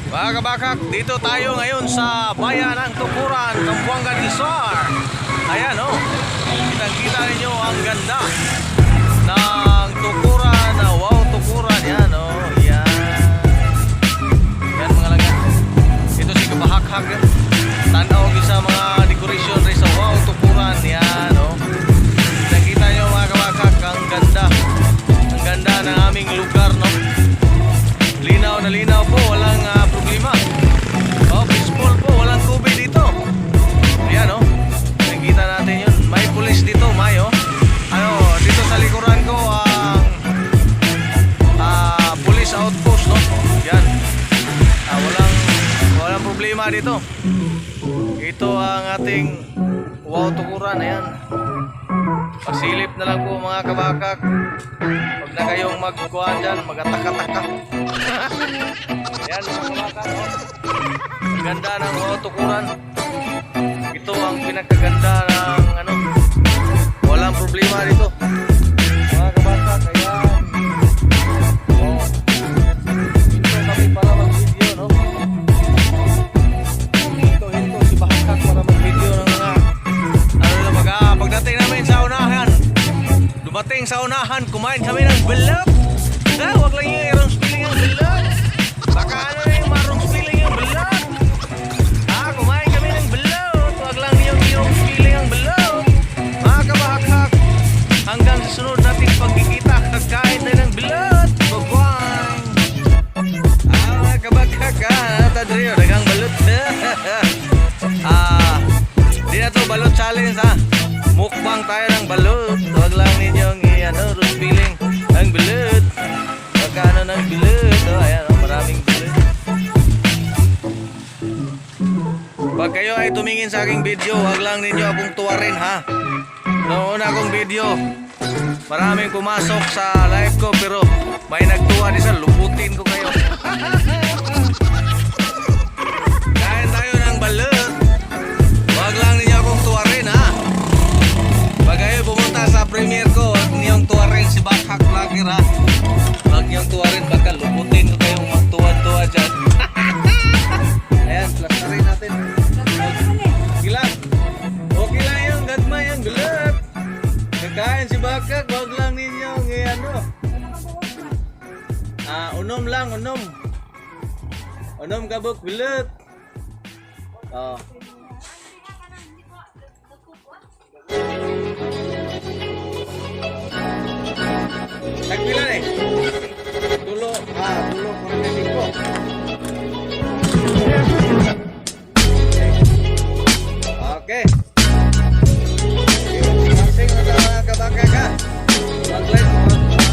Mga kabakhak, dito tayo ngayon sa bayan ng Tukuran, Zamboanga del Sur. Ayan o, kitang-kita ninyo ang ganda ng Tukuran. Wow, Tukuran, yan o, yan. Yan mga langga. Ito si bahakhak. Tanaw sa mga decoration rin sa wow, Tukuran, yan o. Kitang-kita nyo mga kabakhak, ang ganda. Ang ganda ng aming lugar, no? Linaw na linaw po, walang problema. Oh, peaceful po, walang COVID dito. Ayan oh, nakikita natin yun. May police dito, may oh. Ano, dito sa likuran ko ang police outpost, no? Yan. Walang problema dito. Ito ang ating wow, Tukuran, ayan. Pagsilip na lang po mga kabakhak. Huwag na kayong magkuhan dyan, mag-ataka-taka. Ayan mga kabakhak, oh. Ang ganda ng wow, Tukuran. Ito ang pinakaganda ng ano, walang problema dito mga kabakhak. Ayan oh. Ito kami para mag-video, no? Ito si bahakhak para mag-video ng mga pagdating namin sa unahan. Dumating sa unahan, kumain kami ng balut. Huwag lang yung wrong spelling ang balut. Baka ano na yung wrong spelling ang balut. Kumain kami ng balut. Huwag lang yung wrong spelling ang balut. Mga kabakhak, hanggang sa sunod nating pagkikita, kakain tayo ng balut. Bye-bye. Mga kabakhak, tadriyo, dagang balut. Di na to balut challenge ha. Mukbang tayo ng balut. Huwag lang ninyong wrong spelling ang balut. Magkano ng balut. Ayan maraming balut. Pag kayo ay tumingin sa aking video, huwag lang ninyo akong tuwarin ha. Noong una kong video, maraming pumasok sa live ko, pero may nagtuwa di sa luputin ko kayo. Kain tayo ng balut. Huwag lang ninyo akong tuwarin ha. Pag kayo pumunta sa premiere ko, huwag niyong tuwarin si bahakhak vlogger ha. Huwag niyong tuwarin, baka luputin ko kayong magtuwa-tuwa dyan. Ayan, plus na rin natin. Okay lang. Okay lang yung gagmay ang balut. Kakain si bahakhak, huwag lang ninyong unom lang, unom. Unom kabuk balut. Oh. Tagbilan eh. Tulo 45. Okay. Masing na sa kabakhak ha.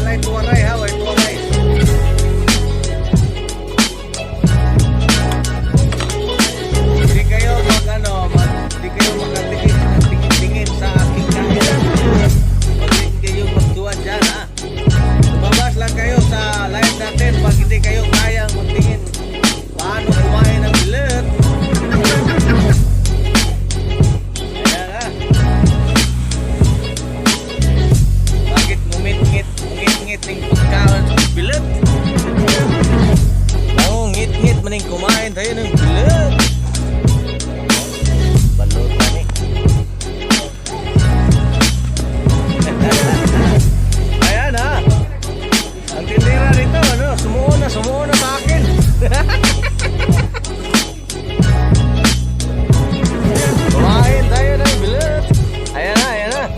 Walay tuwaray ha, walay tuwaray. Hindi kayo hindi kayo makatingin sa aking kamera. Huwag kayo magtuwan dyan ha. Lumabas lang kayo sa live natin pag hindi kayo kayang magtingin paano kumain ng balut. Ayan ha. Bakit ngumit-ngit ng pagkawan ng balut? Ngit-ngit maning kumain tayo ng balut. Balut na ni. Ayan ha. Ang tindera rito, sumuo na sa akin. Kumain tayo ng balut. Ayan na.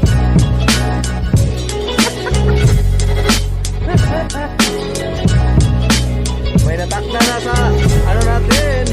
May natakda na sa ano natin.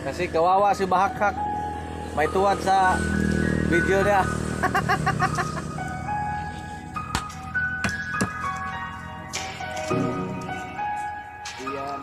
Kasi kawawa si bahakhak. May tuwad sa video niya. Ayan.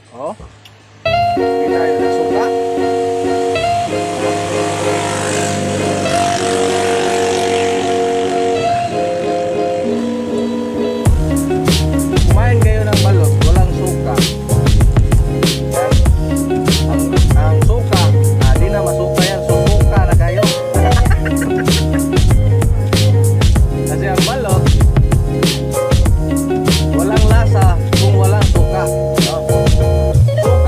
Oh. Hindi tayo nasuka. Kumain kayo ng balot, walang suka. Ang suka, di na masuka yan, suka na kayo. Kasi ang balot, walang lasa kung walang suka. No?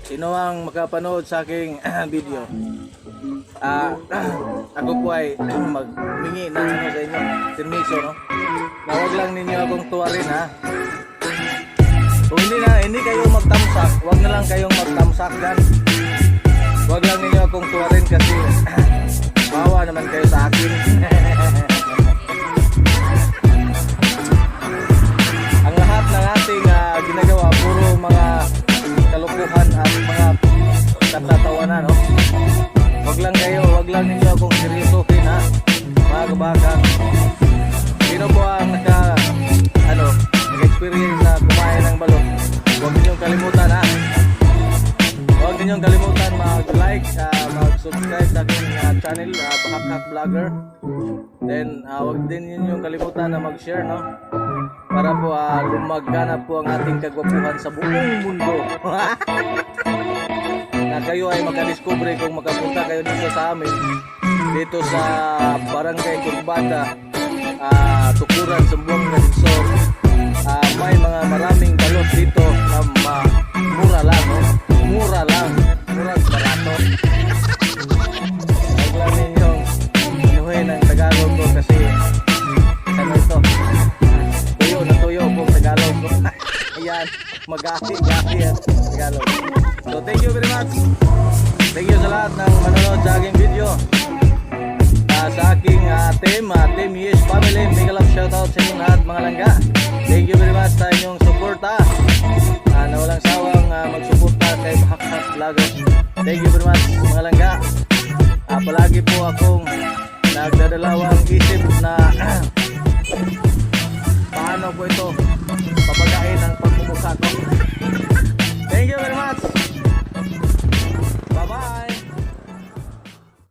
Sino ang makapanood sa aking video? Ako po ay magmingi ng ano sa inyo, permiso, no? Na huwag lang ninyo akong tuwarin, ha? Kung hindi kayo magtamsak, huwag na lang kayong magtamsak dyan. Huwag lang ninyo akong tuwarin kasi bawa naman kayo sa akin. Ang lahat ng ating ginagawa, puro mga kalukuhan at mga katatawanan, no? Wag lang ninyo akong seryosohin, ha, mga kabakang. Sino po ang nag-experience na kumain ng balot? Huwag ninyong kalimutan, ha. Huwag ninyong kalimutan mag-like, mag-subscribe sa aking channel, Bahakhak Vlogger. Then huwag din ninyong kalimutan na mag-share, no? Para po lumagana po ang ating kagwapuhan sa buong mundo. Na kayo ay makadiscover kung makapunta kayo dito sa amin, dito sa Barangay Turbada, Tukuran, Sambuanga del Sur. May mga maraming balot dito na mura lang, no? Mura lang, murang barato. Huwag lang ninyong inuhin ang Tagalog ko kasi ano ito, tuyo na tuyo kung Tagalog ko. Ayan, mag-gati ang Tagalog. So thank you very much. Thank you sa lahat ng manonood sa aking video. Sa aking team Yes Family, mega love shoutout sa inyong lahat, mga langga. Thank you very much sa inyong suporta, na walang sawang magsuporta kay Bahakhak Vlogger. Thank you very much, mga langga. Palagi po akong nagdadalawang isip na paano po ito papagain ang pagmumukha ko. Thank you very much. Bye-bye.